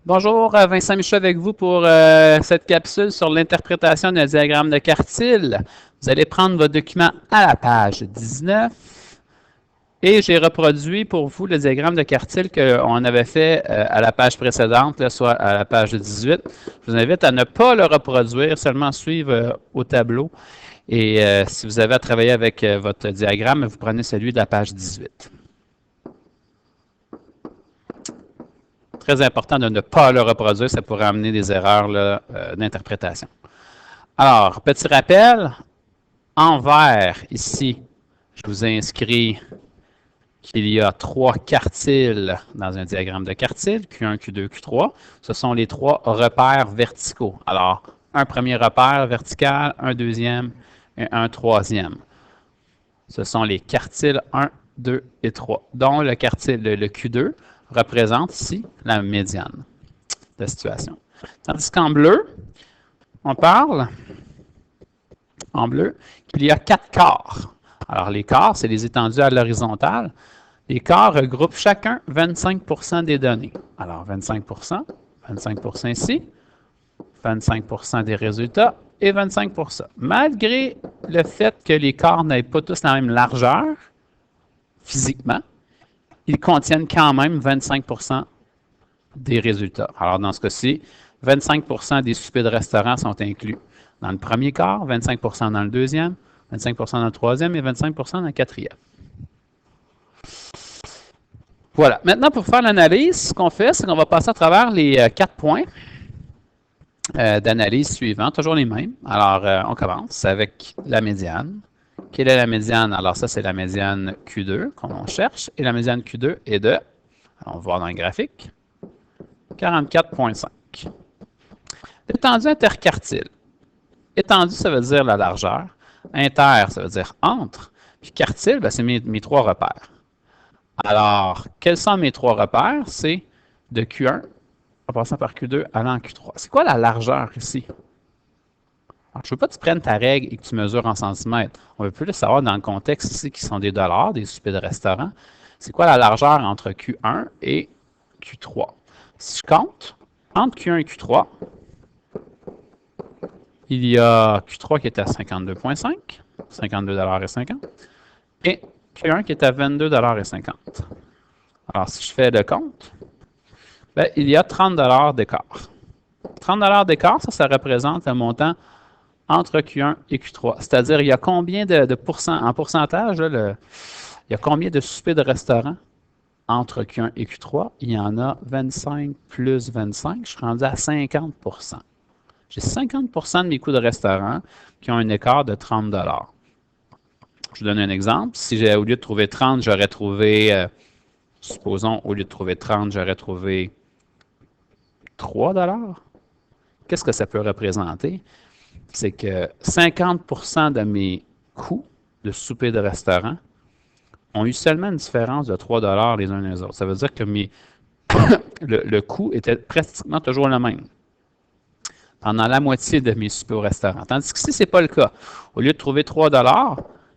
Bonjour, Vincent Michaud avec vous pour cette capsule sur l'interprétation d'un diagramme de quartile. Vous allez prendre votre document à la page 19 et j'ai reproduit pour vous le diagramme de quartile qu'on avait fait à la page précédente, là, soit à la page 18. Je vous invite à ne pas le reproduire, seulement suivre au tableau. Et si vous avez à travailler avec votre diagramme, vous prenez celui de la page 18. Très important de ne pas le reproduire, ça pourrait amener des erreurs d'interprétation. Alors, petit rappel, en vert, ici, je vous ai inscrit qu'il y a 3 quartiles dans un diagramme de quartile, Q1, Q2, Q3. Ce sont les 3 repères verticaux. Alors, un premier repère vertical, un deuxième et un troisième. Ce sont les quartiles 1, 2 et 3, dont le quartile, le Q2, représente ici la médiane de situation. Tandis qu'en bleu, on parle, en bleu, qu'il y a 4 quarts. Alors, les quarts, c'est les étendues à l'horizontale. Les quarts regroupent chacun 25% des données. Alors, 25%, 25% ici, 25% des résultats et 25%. Malgré le fait que les quarts n'aient pas tous la même largeur, physiquement, ils contiennent quand même 25% des résultats. Alors, dans ce cas-ci, 25% des soupers de restaurant sont inclus dans le premier quart, 25% dans le deuxième, 25% dans le troisième et 25% dans le quatrième. Voilà. Maintenant, pour faire l'analyse, ce qu'on fait, c'est qu'on va passer à travers les 4 points d'analyse suivants, toujours les mêmes. Alors, on commence avec la médiane. Quelle est la médiane? Alors, ça, c'est la médiane Q2 qu'on cherche. Et la médiane Q2 est de, on va voir dans le graphique, 44,5. L'étendue interquartile. Étendue, ça veut dire la largeur. Inter, ça veut dire entre. Puis quartile, ben, c'est mes 3 repères. Alors, quels sont mes 3 repères? C'est de Q1, en passant par Q2, allant en Q3. C'est quoi la largeur ici? Alors, je ne veux pas que tu prennes ta règle et que tu mesures en centimètres. On veut plus le savoir dans le contexte ici qui sont des dollars, des soupers de restaurant. C'est quoi la largeur entre Q1 et Q3? Si je compte, entre Q1 et Q3, il y a Q3 qui est à 52,5, 52,50 $, et Q1 qui est à 22,50 $. Alors, si je fais le compte, ben, il y a 30 $ d'écart. 30 $ d'écart, ça représente un montant entre Q1 et Q3. C'est-à-dire, il y a combien de pourcents, en pourcentage, là, il y a combien de soupers de restaurant entre Q1 et Q3? Il y en a 25 plus 25, je suis rendu à 50%. J'ai 50% de mes coûts de restaurant qui ont un écart de 30 $. Je vous donne un exemple. Si au lieu de trouver 30, j'aurais trouvé, supposons, au lieu de trouver 30, j'aurais trouvé 3 $. Qu'est-ce que ça peut représenter? C'est que 50% de mes coûts de souper de restaurant ont eu seulement une différence de 3 $ les uns les autres. Ça veut dire que le coût était pratiquement toujours le même pendant la moitié de mes soupers au restaurant. Tandis que si ce n'est pas le cas, au lieu de trouver 3 $,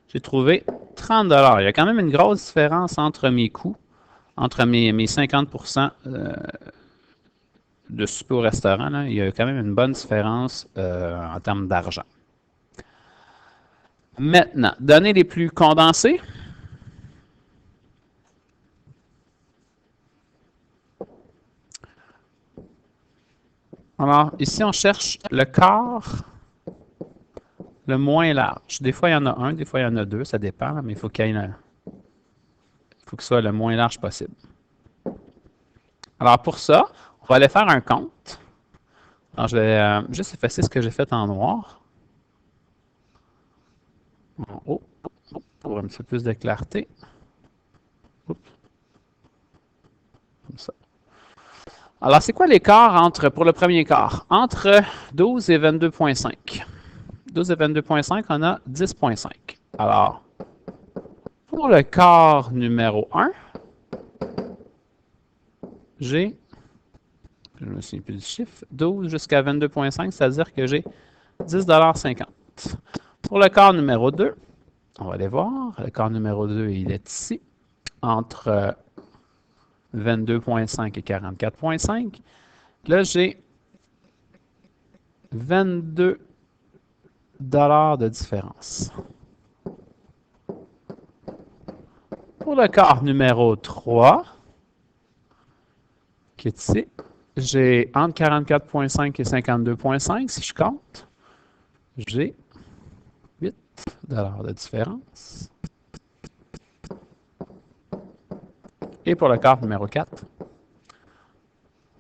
j'ai trouvé 30 $. Il y a quand même une grosse différence entre mes coûts, entre mes 50% de souper au restaurant. Là, il y a quand même une bonne différence en termes d'argent. Maintenant, données les plus condensées. Alors, ici, on cherche le quart le moins large. Des fois, il y en a un, des fois, il y en a deux, ça dépend, mais il faut qu'il soit le moins large possible. Alors, pour ça, on va aller faire un compte. Alors, je vais juste effacer ce que j'ai fait en noir. En haut, pour un petit peu plus de clarté. Oups. Comme ça. Alors, c'est quoi l'écart pour le premier quart? Entre 12 et 22,5. 12 et 22,5, on a 10,5. Alors, pour le quart numéro 1, j'ai, je me souviens plus du chiffre, 12 jusqu'à 22,5, c'est-à-dire que j'ai 10,50 $. Pour le quart numéro 2, on va aller voir. Le quart numéro 2, il est ici, entre 22,5 et 44,5. là, j'ai 22 $ de différence. Pour le quart numéro 3, qui est ici, j'ai entre 44,5 et 52,5 si je compte. J'ai 8 $ de différence. Et pour le quart numéro 4,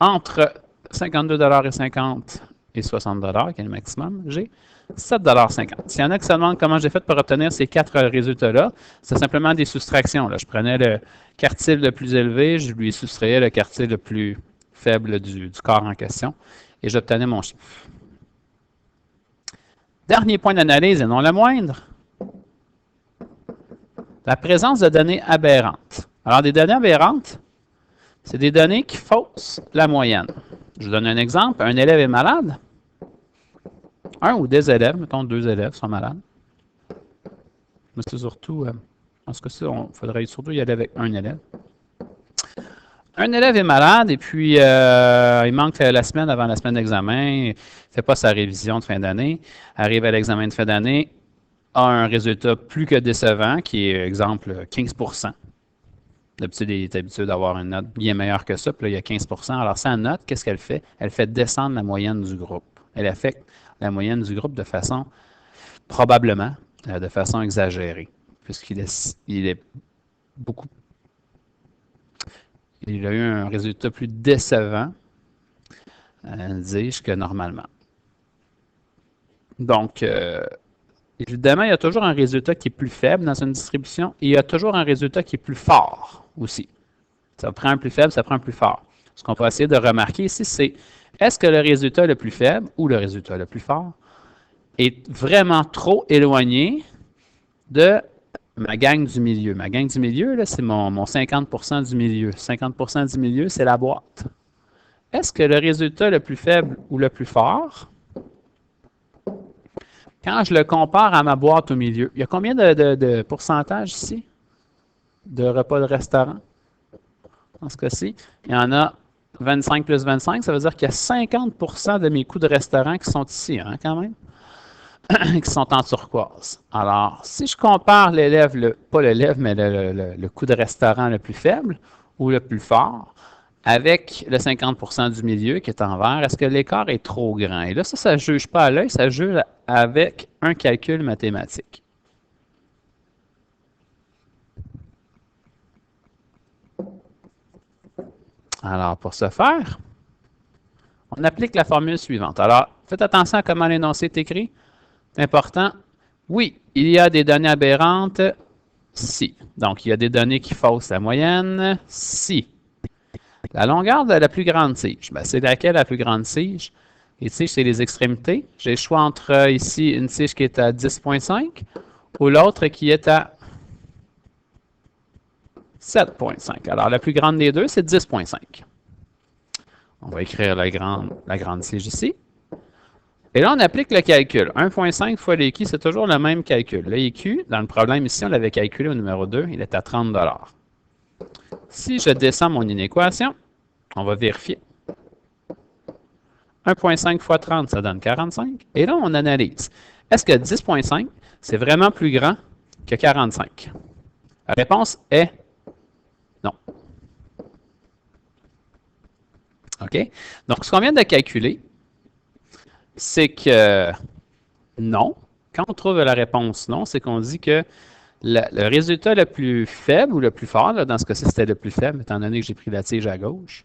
entre 52 et 50 et 60 $ qui est le maximum, j'ai 7,50 $. S'il y en a qui se demandent comment j'ai fait pour obtenir ces quatre résultats-là, c'est simplement des soustractions. Là. Je prenais le quartile le plus élevé, je lui soustrayais le quartile le plus faible du quart en question, et j'obtenais mon chiffre. Dernier point d'analyse, et non le moindre, la présence de données aberrantes. Alors, des données aberrantes, c'est des données qui faussent la moyenne. Je vous donne un exemple. Un élève est malade. Un ou des élèves, mettons 2 élèves sont malades. Mais c'est surtout, en ce cas-ci, il faudrait surtout y aller avec un élève. Un élève est malade et puis il manque la semaine avant la semaine d'examen, il ne fait pas sa révision de fin d'année, arrive à l'examen de fin d'année, a un résultat plus que décevant, qui est, exemple, 15 %. D'habitude, il est habitué d'avoir une note bien meilleure que ça, puis là, il y a 15 %. Alors, sa note, qu'est-ce qu'elle fait? Elle fait descendre la moyenne du groupe. Elle affecte la moyenne du groupe de façon, probablement, de façon exagérée, puisqu'il est beaucoup. Il a eu un résultat plus décevant, dis-je, que normalement. Donc, évidemment, il y a toujours un résultat qui est plus faible dans une distribution et il y a toujours un résultat qui est plus fort aussi. Ça prend un plus faible, ça prend un plus fort. Ce qu'on va essayer de remarquer ici, c'est est-ce que le résultat le plus faible ou le résultat le plus fort est vraiment trop éloigné de ma gang du milieu. Ma gang du milieu, c'est mon 50 % du milieu. 50 % du milieu, c'est la boîte. Est-ce que le résultat le plus faible ou le plus fort, quand je le compare à ma boîte au milieu, il y a combien de pourcentage ici de repas de restaurant? Dans ce cas-ci, il y en a 25 plus 25, ça veut dire qu'il y a 50 % de mes coûts de restaurant qui sont ici, hein, quand même, qui sont en turquoise. Alors, si je compare l'élève, pas l'élève, mais le coût de restaurant le plus faible ou le plus fort, avec le 50 % du milieu qui est en vert, est-ce que l'écart est trop grand? Et là, ça ne juge pas à l'œil, ça juge avec un calcul mathématique. Alors, pour ce faire, on applique la formule suivante. Alors, faites attention à comment l'énoncé est écrit. C'est important. Oui, il y a des données aberrantes. Si. Donc, il y a des données qui faussent la moyenne. Si. La longueur de la plus grande tige, c'est laquelle la plus grande tige? Les tiges, c'est les extrémités. J'ai le choix entre ici une tige qui est à 10,5 ou l'autre qui est à 7,5. Alors, la plus grande des deux, c'est 10,5. On va écrire la grande tige ici. Et là, on applique le calcul. 1,5 fois l'EQ, c'est toujours le même calcul. L'EQ, dans le problème ici, on l'avait calculé au numéro 2, il est à 30 $. Si je descends mon inéquation, on va vérifier. 1,5 fois 30, ça donne 45. Et là, on analyse. Est-ce que 10,5, c'est vraiment plus grand que 45? La réponse est non. OK? Donc, ce qu'on vient de calculer, c'est que non. Quand on trouve la réponse non, c'est qu'on dit que le résultat le plus faible ou le plus fort, là, dans ce cas-ci, c'était le plus faible, étant donné que j'ai pris la tige à gauche.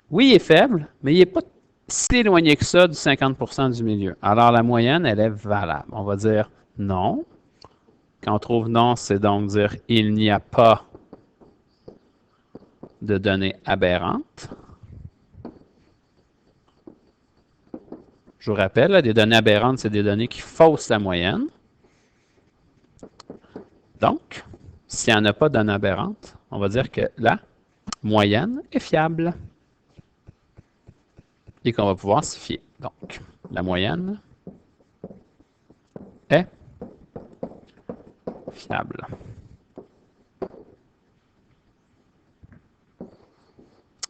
Oui, il est faible, mais il n'est pas si éloigné que ça du 50 % du milieu. Alors, la moyenne, elle est valable. On va dire non. Quand on trouve non, c'est donc dire il n'y a pas de données aberrantes. Je vous rappelle, là, des données aberrantes, c'est des données qui faussent la moyenne. Donc, s'il n'y en a pas de données aberrantes, on va dire que la moyenne est fiable et qu'on va pouvoir s'y fier. Donc, la moyenne est fiable.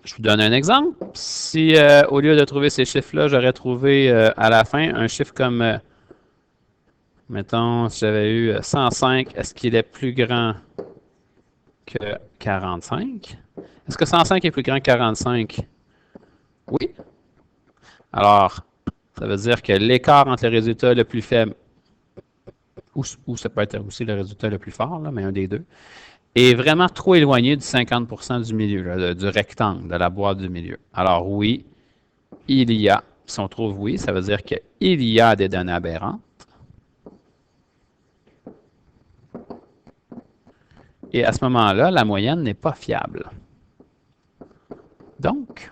Je vous donne un exemple. Si au lieu de trouver ces chiffres-là, j'aurais trouvé à la fin un chiffre comme, mettons, si j'avais eu 105, est-ce qu'il est plus grand que 45? Est-ce que 105 est plus grand que 45? Oui. Alors, ça veut dire que l'écart entre le résultat le plus faible, ou ça peut être aussi le résultat le plus fort, là, mais un des deux, est vraiment trop éloigné du 50% du milieu, là, du rectangle, de la boîte du milieu. Alors oui, il y a, si on trouve oui, ça veut dire qu'il y a des données aberrantes. Et à ce moment-là, la moyenne n'est pas fiable. Donc,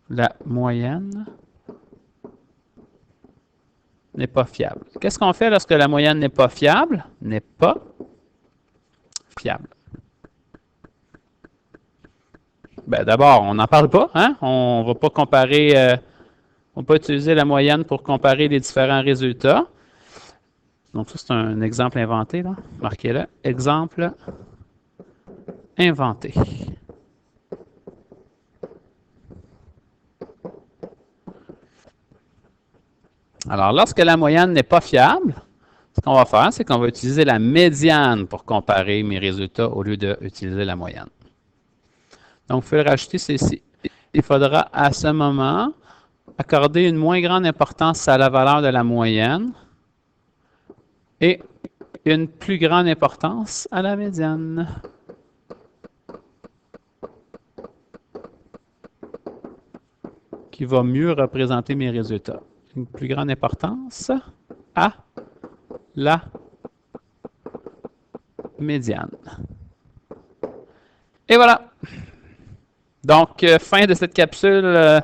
la moyenne n'est pas fiable. Qu'est-ce qu'on fait lorsque la moyenne n'est pas fiable? N'est pas fiable. Ben, d'abord, on n'en parle pas, hein? On ne va pas comparer, on peut utiliser la moyenne pour comparer les différents résultats. Donc, ça, c'est un exemple inventé, là. Marquez-le. Exemple inventé. Alors, lorsque la moyenne n'est pas fiable, ce qu'on va faire, c'est qu'on va utiliser la médiane pour comparer mes résultats au lieu d'utiliser la moyenne. Donc, il faut rajouter ceci. Il faudra à ce moment accorder une moins grande importance à la valeur de la moyenne et une plus grande importance à la médiane. Qui va mieux représenter mes résultats. Une plus grande importance à la médiane. Et voilà. Donc, fin de cette capsule,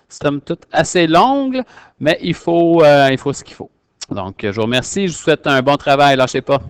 somme toute assez longue, mais il faut ce qu'il faut. Donc, je vous remercie. Je vous souhaite un bon travail. Lâchez pas.